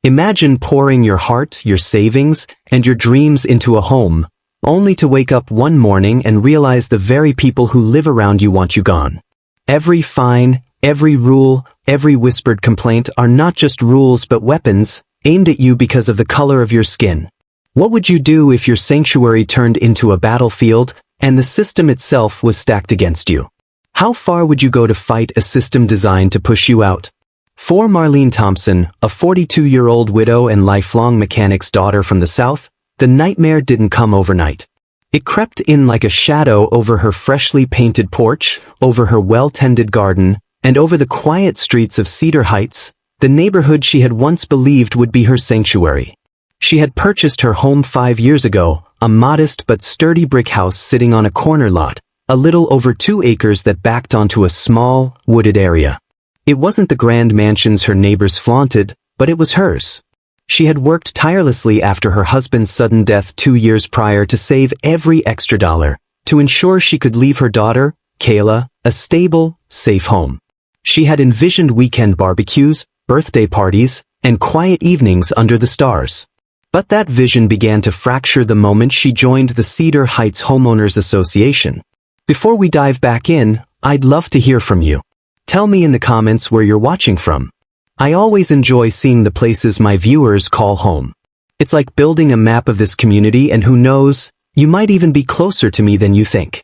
Imagine pouring your heart, your savings, and your dreams into a home, only to wake up one morning and realize the very people who live around you want you gone. Every fine, every rule, every whispered complaint are not just rules but weapons, aimed at you because of the color of your skin. What would you do if your sanctuary turned into a battlefield and the system itself was stacked against you? How far would you go to fight a system designed to push you out? For Marlene Thompson, a 42-year-old widow and lifelong mechanic's daughter from the South, the nightmare didn't come overnight. It crept in like a shadow over her freshly painted porch, over her well-tended garden, and over the quiet streets of Cedar Heights, the neighborhood she had once believed would be her sanctuary. She had purchased her home 5 years ago, a modest but sturdy brick house sitting on a corner lot, a little over 2 acres that backed onto a small, wooded area. It wasn't the grand mansions her neighbors flaunted, but it was hers. She had worked tirelessly after her husband's sudden death 2 years prior to save every extra dollar, to ensure she could leave her daughter, Kayla, a stable, safe home. She had envisioned weekend barbecues, birthday parties, and quiet evenings under the stars. But that vision began to fracture the moment she joined the Cedar Heights Homeowners Association. Before we dive back in, I'd love to hear from you. Tell me in the comments where you're watching from. I always enjoy seeing the places my viewers call home. It's like building a map of this community, and who knows, you might even be closer to me than you think.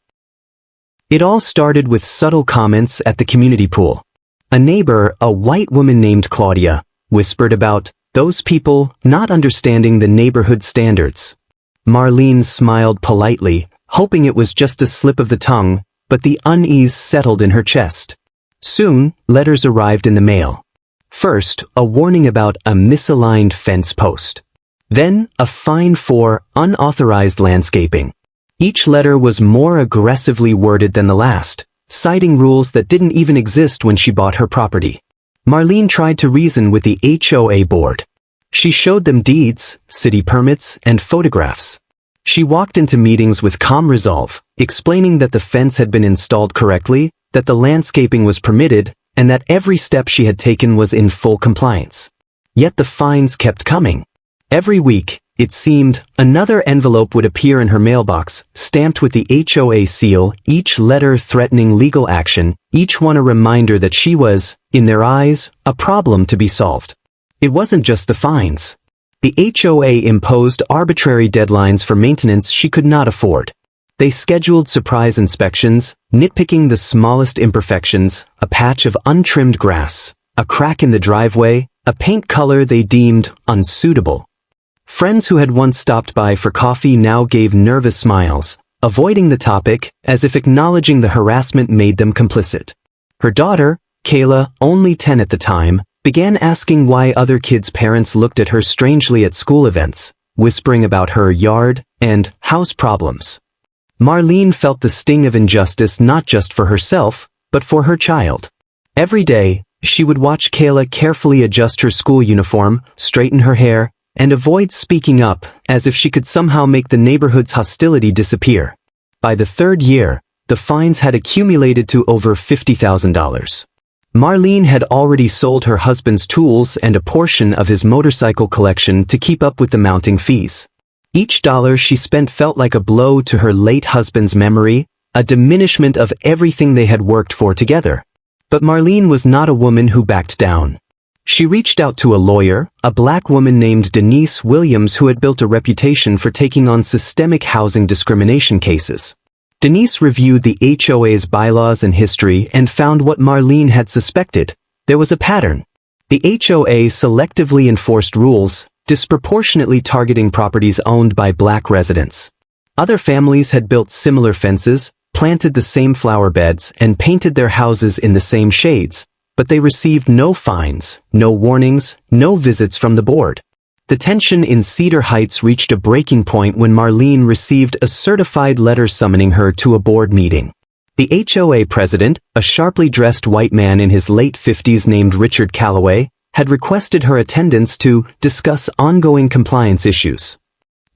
It all started with subtle comments at the community pool. A neighbor, a white woman named Claudia, whispered about those people not understanding the neighborhood standards. Marlene smiled politely, hoping it was just a slip of the tongue, but the unease settled in her chest. Soon, letters arrived in the mail. First, a warning about a misaligned fence post. Then, a fine for unauthorized landscaping. Each letter was more aggressively worded than the last, citing rules that didn't even exist when she bought her property. Marlene tried to reason with the HOA board. She showed them deeds, city permits, and photographs. She walked into meetings with calm resolve, explaining that the fence had been installed correctly, that the landscaping was permitted, and that every step she had taken was in full compliance. Yet the fines kept coming. Every week, it seemed, another envelope would appear in her mailbox, stamped with the HOA seal, each letter threatening legal action, each one a reminder that she was, in their eyes, a problem to be solved. It wasn't just the fines. The HOA imposed arbitrary deadlines for maintenance she could not afford. They scheduled surprise inspections, nitpicking the smallest imperfections, a patch of untrimmed grass, a crack in the driveway, a paint color they deemed unsuitable. Friends who had once stopped by for coffee now gave nervous smiles, avoiding the topic, as if acknowledging the harassment made them complicit. Her daughter, Kayla, only 10 at the time, began asking why other kids' parents looked at her strangely at school events, whispering about her yard and house problems. Marlene felt the sting of injustice not just for herself, but for her child. Every day, she would watch Kayla carefully adjust her school uniform, straighten her hair, and avoid speaking up, as if she could somehow make the neighborhood's hostility disappear. By the 3rd year, the fines had accumulated to over $50,000. Marlene had already sold her husband's tools and a portion of his motorcycle collection to keep up with the mounting fees. Each dollar she spent felt like a blow to her late husband's memory, a diminishment of everything they had worked for together. But Marlene was not a woman who backed down. She reached out to a lawyer, a black woman named Denise Williams, who had built a reputation for taking on systemic housing discrimination cases. Denise reviewed the HOA's bylaws and history and found what Marlene had suspected. There was a pattern. The HOA selectively enforced rules, disproportionately targeting properties owned by black residents. Other families had built similar fences, planted the same flower beds, and painted their houses in the same shades, but they received no fines, no warnings, no visits from the board. The tension in Cedar Heights reached a breaking point when Marlene received a certified letter summoning her to a board meeting. The HOA president, a sharply dressed white man in his late 50s named Richard Calloway, had requested her attendance to discuss ongoing compliance issues.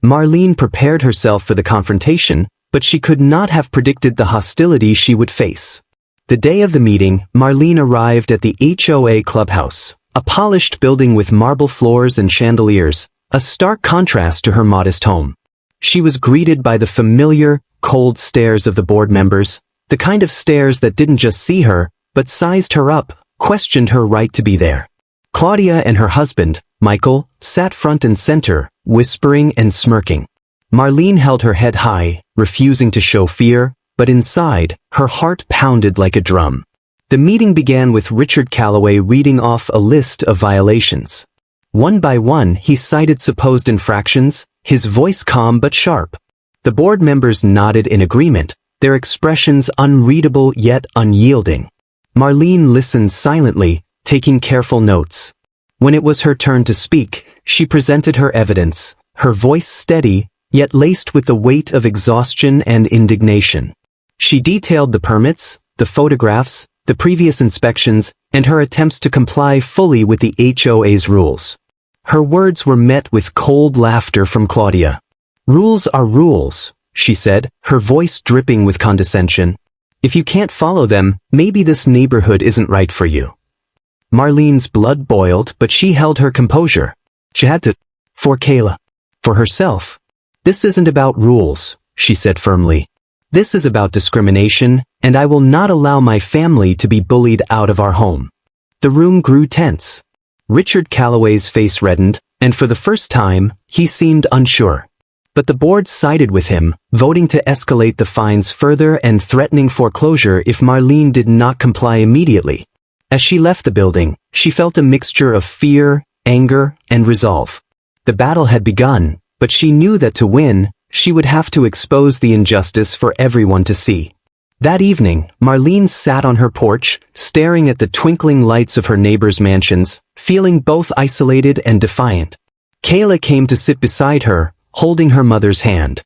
Marlene prepared herself for the confrontation, but she could not have predicted the hostility she would face. The day of the meeting, Marlene arrived at the HOA clubhouse, A polished building with marble floors and chandeliers, a stark contrast to her modest home. She was greeted by the familiar, cold stares of the board members, the kind of stares that didn't just see her, but sized her up, questioned her right to be there. Claudia and her husband, Michael, sat front and center, whispering and smirking. Marlene held her head high, refusing to show fear, but inside, her heart pounded like a drum. The meeting began with Richard Calloway reading off a list of violations. One by one, he cited supposed infractions, his voice calm but sharp. The board members nodded in agreement, their expressions unreadable yet unyielding. Marlene listened silently, taking careful notes. When it was her turn to speak, she presented her evidence, her voice steady, yet laced with the weight of exhaustion and indignation. She detailed the permits, the photographs, the previous inspections, and her attempts to comply fully with the HOA's rules. Her words were met with cold laughter from Claudia. "Rules are rules," she said, her voice dripping with condescension. "If you can't follow them, maybe this neighborhood isn't right for you." Marlene's blood boiled, but she held her composure. She had to. For Kayla. For herself. "This isn't about rules," she said firmly. "This is about discrimination, and I will not allow my family to be bullied out of our home." The room grew tense. Richard Calloway's face reddened, and for the first time, he seemed unsure. But the board sided with him, voting to escalate the fines further and threatening foreclosure if Marlene did not comply immediately. As she left the building, she felt a mixture of fear, anger, and resolve. The battle had begun, but she knew that to win, she would have to expose the injustice for everyone to see. That evening, Marlene sat on her porch, staring at the twinkling lights of her neighbors' mansions, feeling both isolated and defiant. Kayla came to sit beside her, holding her mother's hand.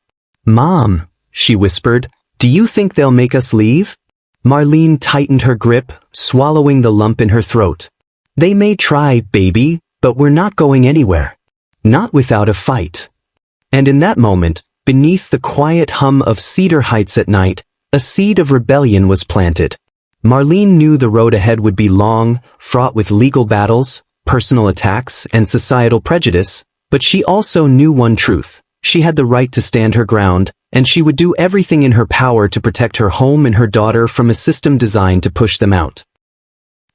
"Mom," she whispered, "do you think they'll make us leave?" Marlene tightened her grip, swallowing the lump in her throat. "They may try, baby, but we're not going anywhere. Not without a fight." And in that moment, beneath the quiet hum of Cedar Heights at night, a seed of rebellion was planted. Marlene knew the road ahead would be long, fraught with legal battles, personal attacks, and societal prejudice, but she also knew one truth. She had the right to stand her ground, and she would do everything in her power to protect her home and her daughter from a system designed to push them out.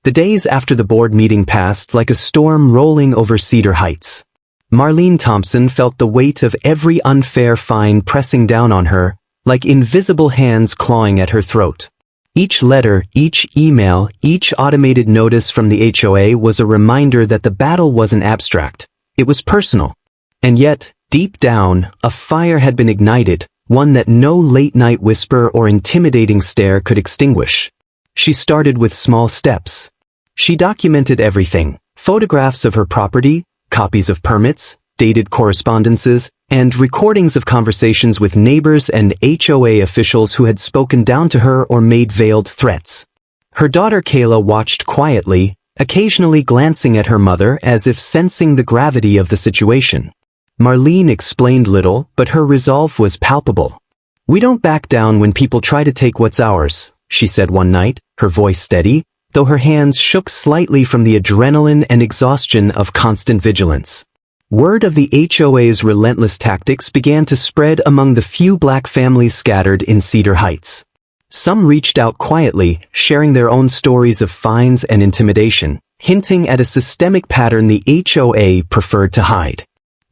The days after the board meeting passed like a storm rolling over Cedar Heights. Marlene Thompson felt the weight of every unfair fine pressing down on her, like invisible hands clawing at her throat. Each letter, each email, each automated notice from the HOA was a reminder that the battle wasn't abstract. It was personal. And yet, deep down, a fire had been ignited, one that no late-night whisper or intimidating stare could extinguish. She started with small steps. She documented everything: photographs of her property, copies of permits, dated correspondences, and recordings of conversations with neighbors and HOA officials who had spoken down to her or made veiled threats. Her daughter Kayla watched quietly, occasionally glancing at her mother as if sensing the gravity of the situation. Marlene explained little, but her resolve was palpable. "We don't back down when people try to take what's ours," she said one night, her voice steady, though her hands shook slightly from the adrenaline and exhaustion of constant vigilance. Word of the HOA's relentless tactics began to spread among the few black families scattered in Cedar Heights. Some reached out quietly, sharing their own stories of fines and intimidation, hinting at a systemic pattern the HOA preferred to hide.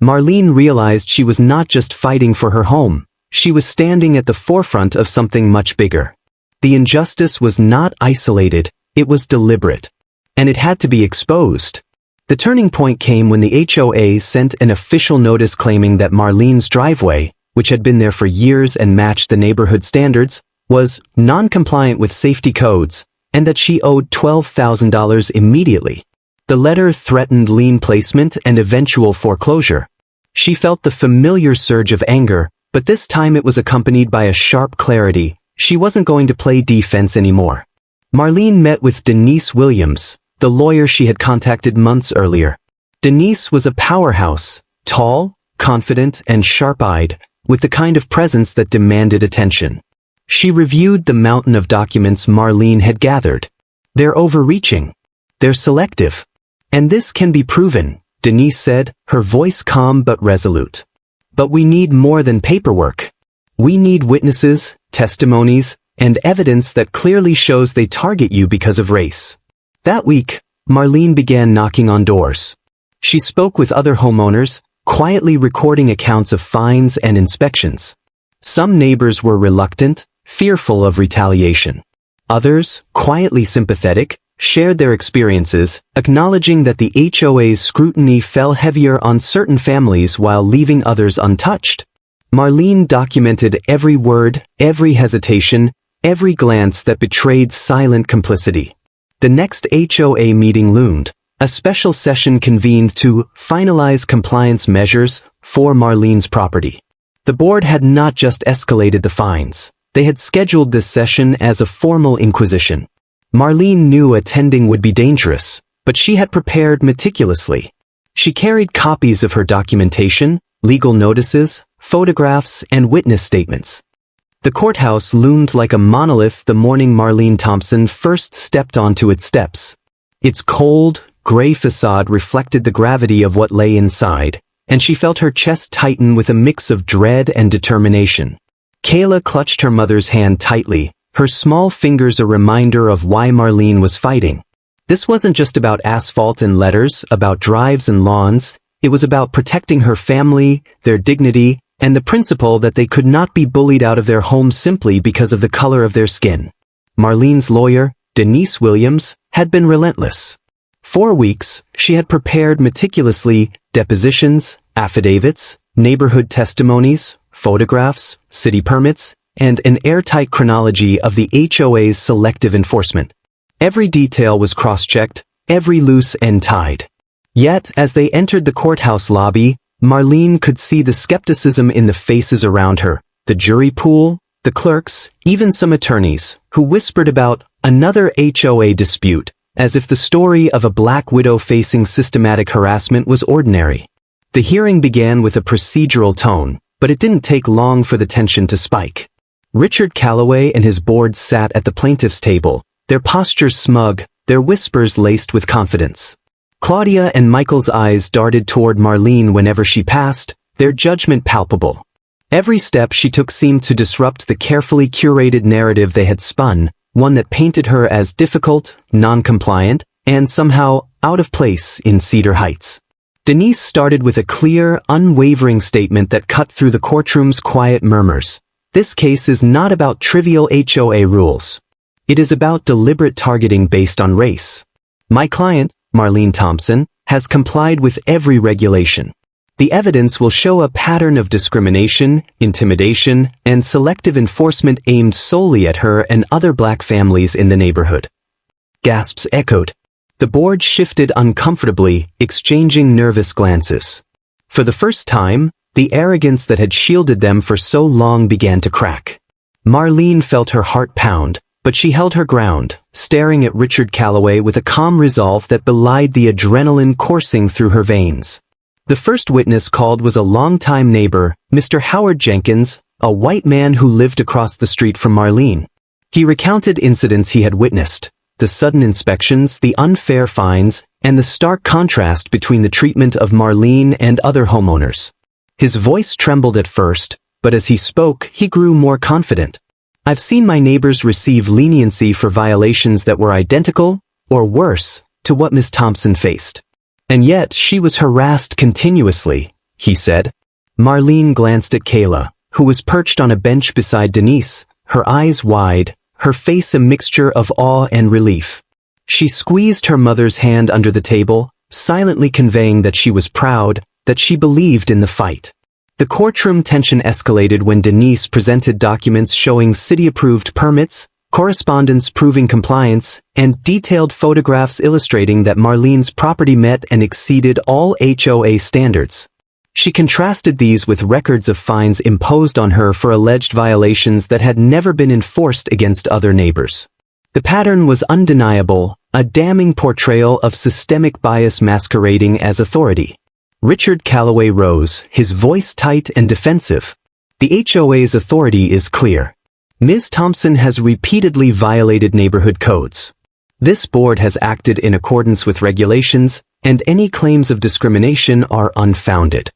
Marlene realized she was not just fighting for her home, she was standing at the forefront of something much bigger. The injustice was not isolated, it was deliberate. And it had to be exposed. The turning point came when the HOA sent an official notice claiming that Marlene's driveway, which had been there for years and matched the neighborhood standards, was non-compliant with safety codes, and that she owed $12,000 immediately. The letter threatened lien placement and eventual foreclosure. She felt the familiar surge of anger, but this time it was accompanied by a sharp clarity. She wasn't going to play defense anymore. Marlene met with Denise Williams, the lawyer she had contacted months earlier. Denise was a powerhouse, tall, confident, and sharp-eyed, with the kind of presence that demanded attention. She reviewed the mountain of documents Marlene had gathered. They're overreaching. They're selective. "And this can be proven," Denise said, her voice calm but resolute. "But we need more than paperwork. We need witnesses, testimonies, and evidence that clearly shows they target you because of race." That week, Marlene began knocking on doors. She spoke with other homeowners, quietly recording accounts of fines and inspections. Some neighbors were reluctant, fearful of retaliation. Others, quietly sympathetic, shared their experiences, acknowledging that the HOA's scrutiny fell heavier on certain families while leaving others untouched. Marlene documented every word, every hesitation, every glance that betrayed silent complicity. The next HOA meeting loomed, a special session convened to finalize compliance measures for Marlene's property. The board had not just escalated the fines. They had scheduled this session as a formal inquisition. Marlene knew attending would be dangerous, but she had prepared meticulously. She carried copies of her documentation, legal notices, photographs, and witness statements. The courthouse loomed like a monolith the morning Marlene Thompson first stepped onto its steps. Its cold, gray facade reflected the gravity of what lay inside, and she felt her chest tighten with a mix of dread and determination. Kayla clutched her mother's hand tightly, her small fingers a reminder of why Marlene was fighting. This wasn't just about asphalt and letters, about drives and lawns. It was about protecting her family, their dignity, and the principle that they could not be bullied out of their home simply because of the color of their skin. Marlene's lawyer, Denise Williams, had been relentless. For weeks, she had prepared meticulously depositions, affidavits, neighborhood testimonies, photographs, city permits, and an airtight chronology of the HOA's selective enforcement. Every detail was cross-checked, every loose end tied. Yet, as they entered the courthouse lobby, Marlene could see the skepticism in the faces around her, the jury pool, the clerks, even some attorneys, who whispered about another HOA dispute, as if the story of a black widow facing systematic harassment was ordinary. The hearing began with a procedural tone, but it didn't take long for the tension to spike. Richard Calloway and his board sat at the plaintiff's table, their postures smug, their whispers laced with confidence. Claudia and Michael's eyes darted toward Marlene whenever she passed, their judgment palpable. Every step she took seemed to disrupt the carefully curated narrative they had spun, one that painted her as difficult, non-compliant, and somehow out of place in Cedar Heights. Denise started with a clear, unwavering statement that cut through the courtroom's quiet murmurs. This case is not about trivial HOA rules. It is about deliberate targeting based on race. My client, Marlene Thompson, has complied with every regulation. The evidence will show a pattern of discrimination, intimidation, and selective enforcement aimed solely at her and other black families in the neighborhood. Gasps echoed. The board shifted uncomfortably, exchanging nervous glances. For the first time, the arrogance that had shielded them for so long began to crack. Marlene felt her heart pound, but she held her ground, staring at Richard Calloway with a calm resolve that belied the adrenaline coursing through her veins. The first witness called was a longtime neighbor, Mr. Howard Jenkins, a white man who lived across the street from Marlene. He recounted incidents he had witnessed, the sudden inspections, the unfair fines, and the stark contrast between the treatment of Marlene and other homeowners. His voice trembled at first, but as he spoke, he grew more confident. I've seen my neighbors receive leniency for violations that were identical, or worse, to what Miss Thompson faced. And yet she was harassed continuously, he said. Marlene glanced at Kayla, who was perched on a bench beside Denise, her eyes wide, her face a mixture of awe and relief. She squeezed her mother's hand under the table, silently conveying that she was proud, that she believed in the fight. The courtroom tension escalated when Denise presented documents showing city-approved permits, correspondence proving compliance, and detailed photographs illustrating that Marlene's property met and exceeded all HOA standards. She contrasted these with records of fines imposed on her for alleged violations that had never been enforced against other neighbors. The pattern was undeniable, a damning portrayal of systemic bias masquerading as authority. Richard Calloway rose, his voice tight and defensive. The HOA's authority is clear. Ms. Thompson has repeatedly violated neighborhood codes. This board has acted in accordance with regulations, and any claims of discrimination are unfounded.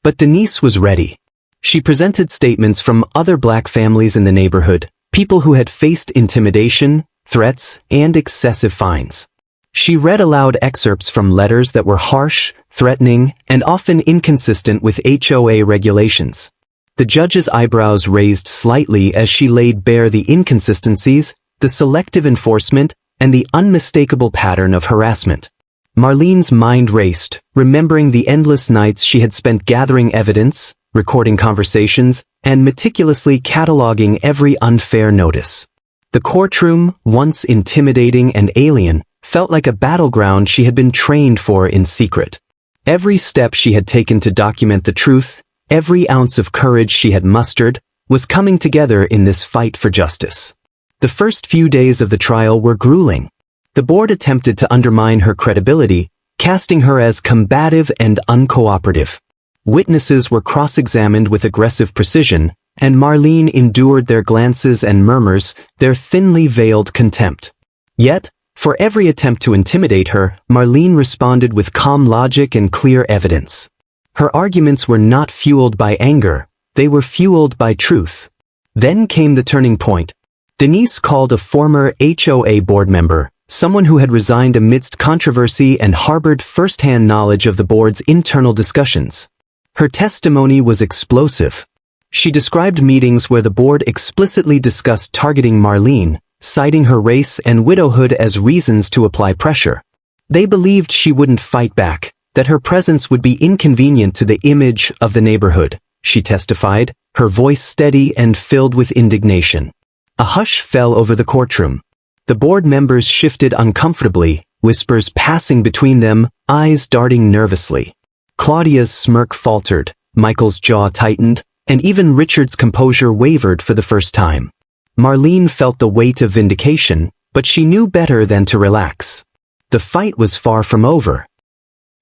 But Denise was ready. She presented statements from other black families in the neighborhood, people who had faced intimidation, threats, and excessive fines. She read aloud excerpts from letters that were harsh, threatening, and often inconsistent with HOA regulations. The judge's eyebrows raised slightly as she laid bare the inconsistencies, the selective enforcement, and the unmistakable pattern of harassment. Marlene's mind raced, remembering the endless nights she had spent gathering evidence, recording conversations, and meticulously cataloging every unfair notice. The courtroom, once intimidating and alien, felt like a battleground she had been trained for in secret. Every step she had taken to document the truth, every ounce of courage she had mustered, was coming together in this fight for justice. The first few days of the trial were grueling. The board attempted to undermine her credibility, casting her as combative and uncooperative. Witnesses were cross-examined with aggressive precision, and Marlene endured their glances and murmurs, their thinly veiled contempt. Yet, for every attempt to intimidate her, Marlene responded with calm logic and clear evidence. Her arguments were not fueled by anger, they were fueled by truth. Then came the turning point. Denise called a former HOA board member, someone who had resigned amidst controversy and harbored first-hand knowledge of the board's internal discussions. Her testimony was explosive. She described meetings where the board explicitly discussed targeting Marlene, citing her race and widowhood as reasons to apply pressure. They believed she wouldn't fight back, that her presence would be inconvenient to the image of the neighborhood, she testified, her voice steady and filled with indignation. A hush fell over the courtroom. The board members shifted uncomfortably, whispers passing between them, eyes darting nervously. Claudia's smirk faltered, Michael's jaw tightened, and even Richard's composure wavered for the first time. Marlene felt the weight of vindication, but she knew better than to relax. The fight was far from over.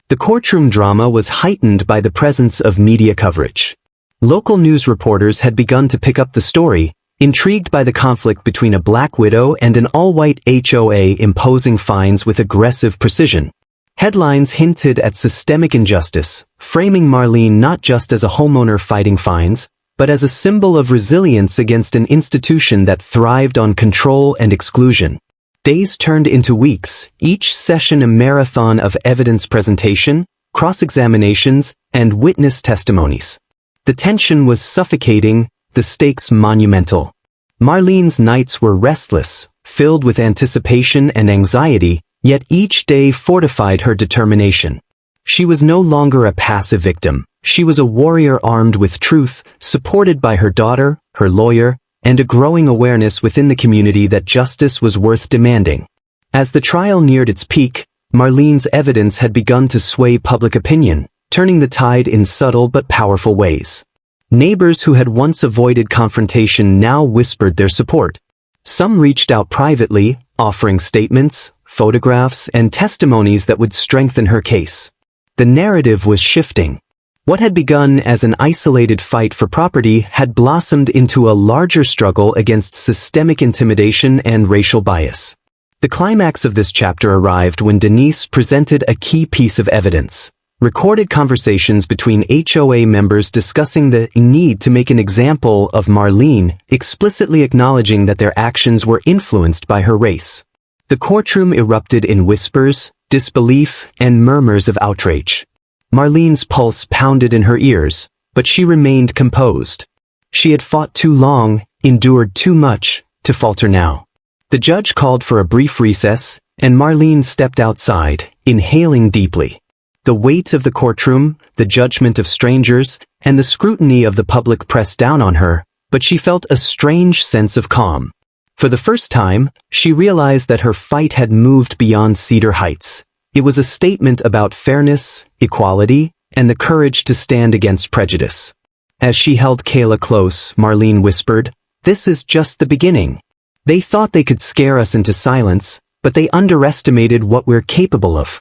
The courtroom drama was heightened by the presence of media coverage. Local news reporters had begun to pick up the story, intrigued by the conflict between a black widow and an all-white HOA imposing fines with aggressive precision. Headlines hinted at systemic injustice, framing Marlene not just as a homeowner fighting fines, but as a symbol of resilience against an institution that thrived on control and exclusion. Days turned into weeks, each session a marathon of evidence presentation, cross-examinations, and witness testimonies. The tension was suffocating, the stakes monumental. Marlene's nights were restless, filled with anticipation and anxiety, yet each day fortified her determination. She was no longer a passive victim. She was a warrior armed with truth, supported by her daughter, her lawyer, and a growing awareness within the community that justice was worth demanding. As the trial neared its peak, Marlene's evidence had begun to sway public opinion, turning the tide in subtle but powerful ways. Neighbors who had once avoided confrontation now whispered their support. Some reached out privately, offering statements, photographs, and testimonies that would strengthen her case. The narrative was shifting. What had begun as an isolated fight for property had blossomed into a larger struggle against systemic intimidation and racial bias. The climax of this chapter arrived when Denise presented a key piece of evidence. Recorded conversations between HOA members discussing the need to make an example of Marlene, explicitly acknowledging that their actions were influenced by her race. The courtroom erupted in whispers, disbelief, and murmurs of outrage. Marlene's pulse pounded in her ears, but she remained composed. She had fought too long, endured too much, to falter now. The judge called for a brief recess, and Marlene stepped outside, inhaling deeply. The weight of the courtroom, the judgment of strangers, and the scrutiny of the public pressed down on her, but she felt a strange sense of calm. For the first time, she realized that her fight had moved beyond Cedar Heights. It was a statement about fairness, equality, and the courage to stand against prejudice. As she held Kayla close, Marlene whispered, "This is just the beginning. They thought they could scare us into silence, but they underestimated what we're capable of."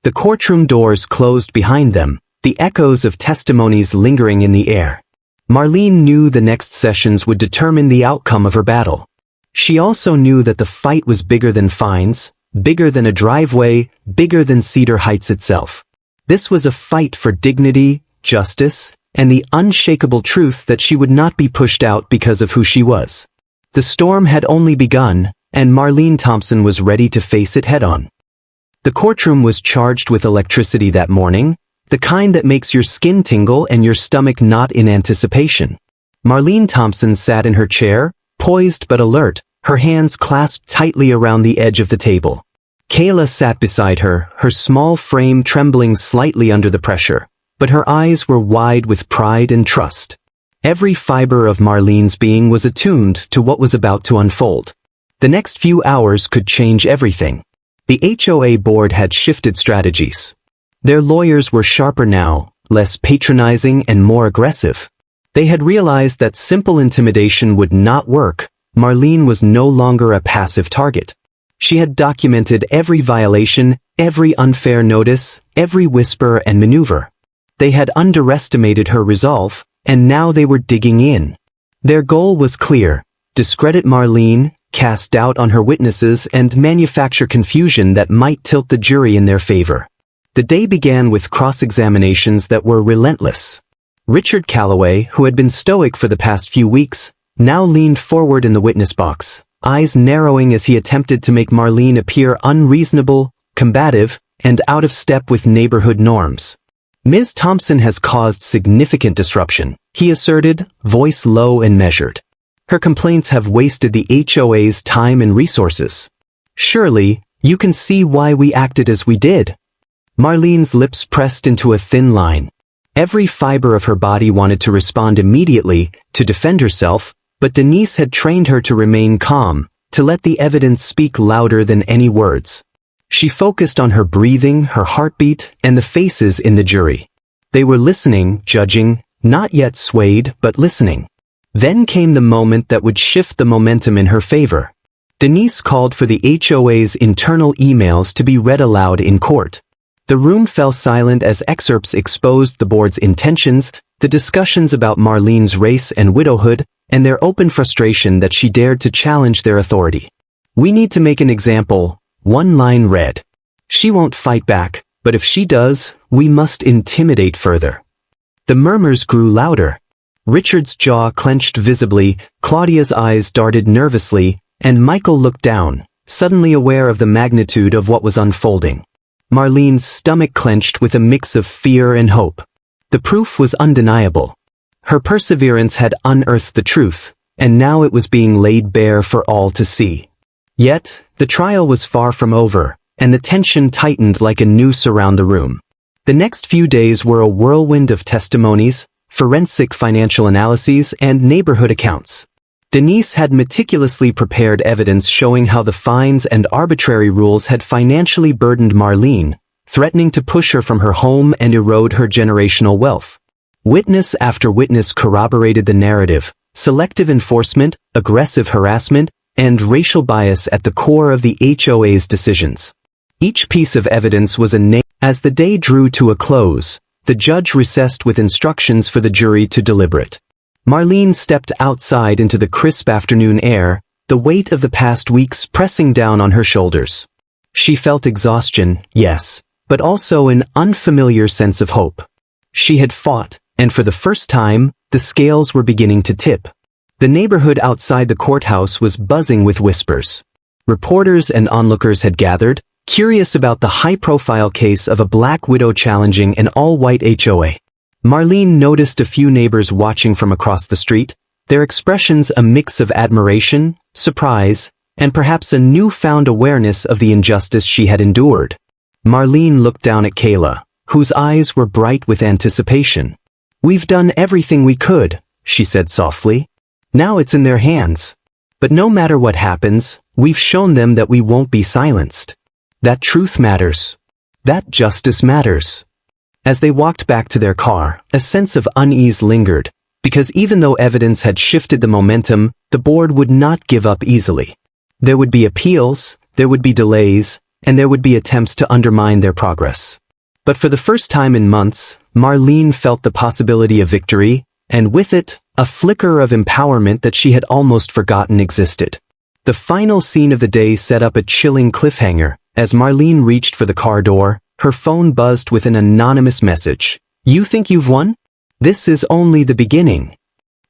The courtroom doors closed behind them, the echoes of testimonies lingering in the air. Marlene knew the next sessions would determine the outcome of her battle. She also knew that the fight was bigger than fines, bigger than a driveway, bigger than Cedar Heights itself. This was a fight for dignity, justice, and the unshakable truth that she would not be pushed out because of who she was. The storm had only begun, and Marlene Thompson was ready to face it head-on. The courtroom was charged with electricity that morning, the kind that makes your skin tingle and your stomach knot in anticipation. Marlene Thompson sat in her chair, poised but alert, her hands clasped tightly around the edge of the table. Kayla sat beside her, her small frame trembling slightly under the pressure, but her eyes were wide with pride and trust. Every fiber of Marlene's being was attuned to what was about to unfold. The next few hours could change everything. The HOA board had shifted strategies. Their lawyers were sharper now, less patronizing and more aggressive. They had realized that simple intimidation would not work. Marlene was no longer a passive target. She had documented every violation, every unfair notice, every whisper and maneuver. They had underestimated her resolve, and now they were digging in. Their goal was clear: discredit Marlene, cast doubt on her witnesses, and manufacture confusion that might tilt the jury in their favor. The day began with cross-examinations that were relentless. Richard Calloway, who had been stoic for the past few weeks, now leaned forward in the witness box, eyes narrowing as he attempted to make Marlene appear unreasonable, combative, and out of step with neighborhood norms. Ms. Thompson has caused significant disruption, he asserted, voice low and measured. Her complaints have wasted the HOA's time and resources. Surely, you can see why we acted as we did. Marlene's lips pressed into a thin line. Every fiber of her body wanted to respond immediately, to defend herself, but Denise had trained her to remain calm, to let the evidence speak louder than any words. She focused on her breathing, her heartbeat, and the faces in the jury. They were listening, judging, not yet swayed, but listening. Then came the moment that would shift the momentum in her favor. Denise called for the HOA's internal emails to be read aloud in court. The room fell silent as excerpts exposed the board's intentions, the discussions about Marlene's race and widowhood, and their open frustration that she dared to challenge their authority. "We need to make an example," one line read. "She won't fight back, but if she does, we must intimidate further." The murmurs grew louder. Richard's jaw clenched visibly, Claudia's eyes darted nervously, and Michael looked down, suddenly aware of the magnitude of what was unfolding. Marlene's stomach clenched with a mix of fear and hope. The proof was undeniable. Her perseverance had unearthed the truth, and now it was being laid bare for all to see. Yet, the trial was far from over, and the tension tightened like a noose around the room. The next few days were a whirlwind of testimonies, forensic financial analyses, and neighborhood accounts. Denise had meticulously prepared evidence showing how the fines and arbitrary rules had financially burdened Marlene, threatening to push her from her home and erode her generational wealth. Witness after witness corroborated the narrative: selective enforcement, aggressive harassment, and racial bias at the core of the HOA's decisions. Each piece of evidence was a nail. As the day drew to a close, the judge recessed with instructions for the jury to deliberate. Marlene stepped outside into the crisp afternoon air, the weight of the past weeks pressing down on her shoulders. She felt exhaustion, yes, but also an unfamiliar sense of hope. She had fought, and for the first time, the scales were beginning to tip. The neighborhood outside the courthouse was buzzing with whispers. Reporters and onlookers had gathered, curious about the high-profile case of a black widow challenging an all-white HOA. Marlene noticed a few neighbors watching from across the street, their expressions a mix of admiration, surprise, and perhaps a newfound awareness of the injustice she had endured. Marlene looked down at Kayla, whose eyes were bright with anticipation. "We've done everything we could," she said softly. "Now it's in their hands. But no matter what happens, we've shown them that we won't be silenced. That truth matters. That justice matters." As they walked back to their car, a sense of unease lingered, because even though evidence had shifted the momentum, the board would not give up easily. There would be appeals, there would be delays, and there would be attempts to undermine their progress. But for the first time in months, Marlene felt the possibility of victory, and with it, a flicker of empowerment that she had almost forgotten existed. The final scene of the day set up a chilling cliffhanger. As Marlene reached for the car door, her phone buzzed with an anonymous message. "You think you've won? This is only the beginning."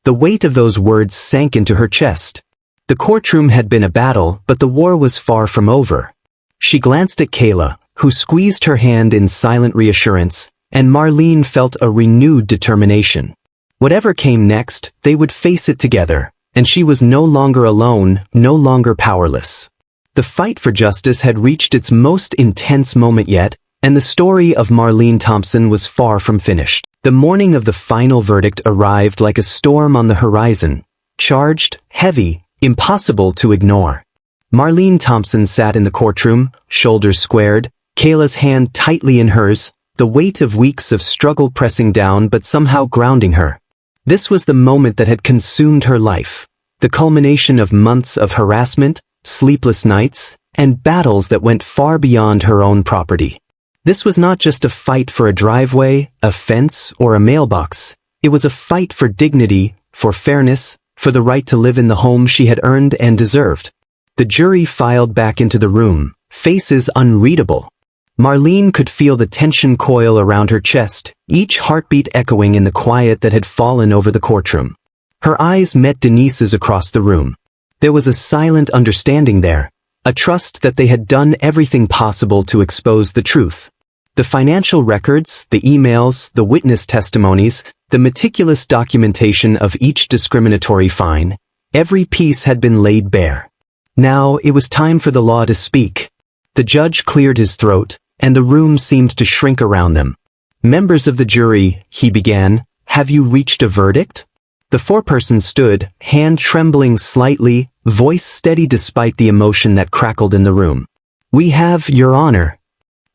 The weight of those words sank into her chest. The courtroom had been a battle, but the war was far from over. She glanced at Kayla, who squeezed her hand in silent reassurance, and Marlene felt a renewed determination. Whatever came next, they would face it together, and she was no longer alone, no longer powerless. The fight for justice had reached its most intense moment yet, and the story of Marlene Thompson was far from finished. The morning of the final verdict arrived like a storm on the horizon, charged, heavy, impossible to ignore. Marlene Thompson sat in the courtroom, shoulders squared, Kayla's hand tightly in hers, the weight of weeks of struggle pressing down but somehow grounding her. This was the moment that had consumed her life, the culmination of months of harassment, sleepless nights, and battles that went far beyond her own property. This was not just a fight for a driveway, a fence, or a mailbox. It was a fight for dignity, for fairness, for the right to live in the home she had earned and deserved. The jury filed back into the room, faces unreadable. Marlene could feel the tension coil around her chest, each heartbeat echoing in the quiet that had fallen over the courtroom. Her eyes met Denise's across the room. There was a silent understanding there, a trust that they had done everything possible to expose the truth. The financial records, the emails, the witness testimonies, the meticulous documentation of each discriminatory fine, every piece had been laid bare. Now it was time for the law to speak. The judge cleared his throat, and the room seemed to shrink around them. "Members of the jury," he began, "have you reached a verdict?" The foreperson stood, hand trembling slightly, voice steady despite the emotion that crackled in the room. "We have, Your Honor."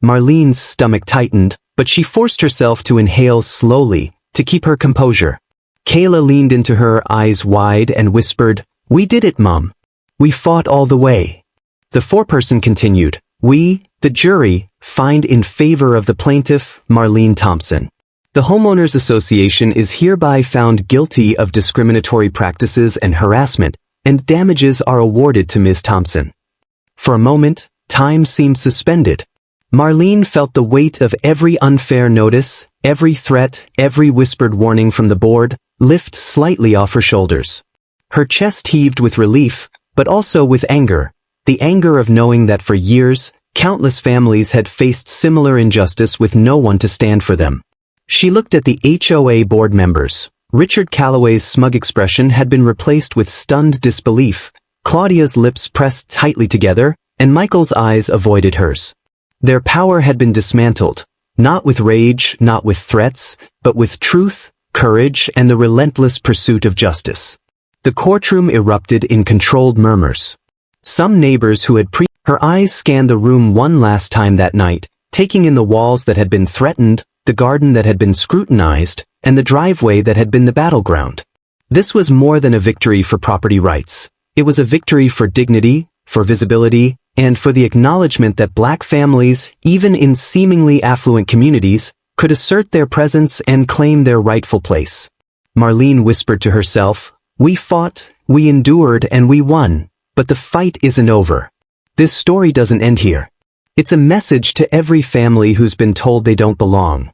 Marlene's stomach tightened, but she forced herself to inhale slowly, to keep her composure. Kayla leaned into her, eyes wide, and whispered, "We did it, Mom. We fought all the way." The foreperson continued, "We, the jury, find in favor of the plaintiff, Marlene Thompson. The Homeowners Association is hereby found guilty of discriminatory practices and harassment, and damages are awarded to Ms. Thompson." For a moment, time seemed suspended. Marlene felt the weight of every unfair notice, every threat, every whispered warning from the board, lift slightly off her shoulders. Her chest heaved with relief, but also with anger, the anger of knowing that for years, countless families had faced similar injustice with no one to stand for them. She looked at the HOA board members. Richard Calloway's smug expression had been replaced with stunned disbelief, Claudia's lips pressed tightly together, and Michael's eyes avoided hers. Their power had been dismantled, not with rage, not with threats, but with truth, courage, and the relentless pursuit of justice. The courtroom erupted in controlled murmurs. Some neighbors who had Her eyes scanned the room one last time that night, taking in the walls that had been threatened, the garden that had been scrutinized, and the driveway that had been the battleground. This was more than a victory for property rights. It was a victory for dignity, for visibility, and for the acknowledgement that Black families, even in seemingly affluent communities, could assert their presence and claim their rightful place. Marlene whispered to herself, "We fought, we endured, and we won, but the fight isn't over. This story doesn't end here. It's a message to every family who's been told they don't belong."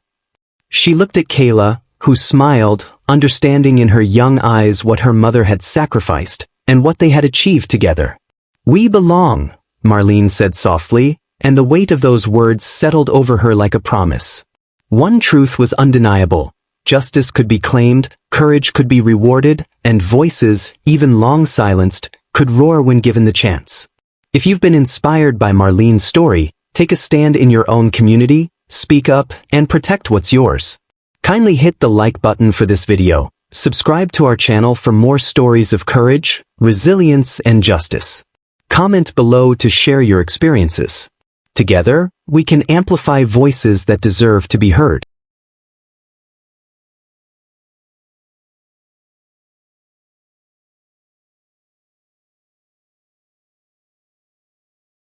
She looked at Kayla, who smiled, understanding in her young eyes what her mother had sacrificed, and what they had achieved together. "We belong," Marlene said softly, and the weight of those words settled over her like a promise. One truth was undeniable. Justice could be claimed, courage could be rewarded, and voices, even long silenced, could roar when given the chance. If you've been inspired by Marlene's story, take a stand in your own community, speak up, and protect what's yours. Kindly hit the like button for this video. Subscribe to our channel for more stories of courage, resilience, and justice. Comment below to share your experiences. Together, we can amplify voices that deserve to be heard.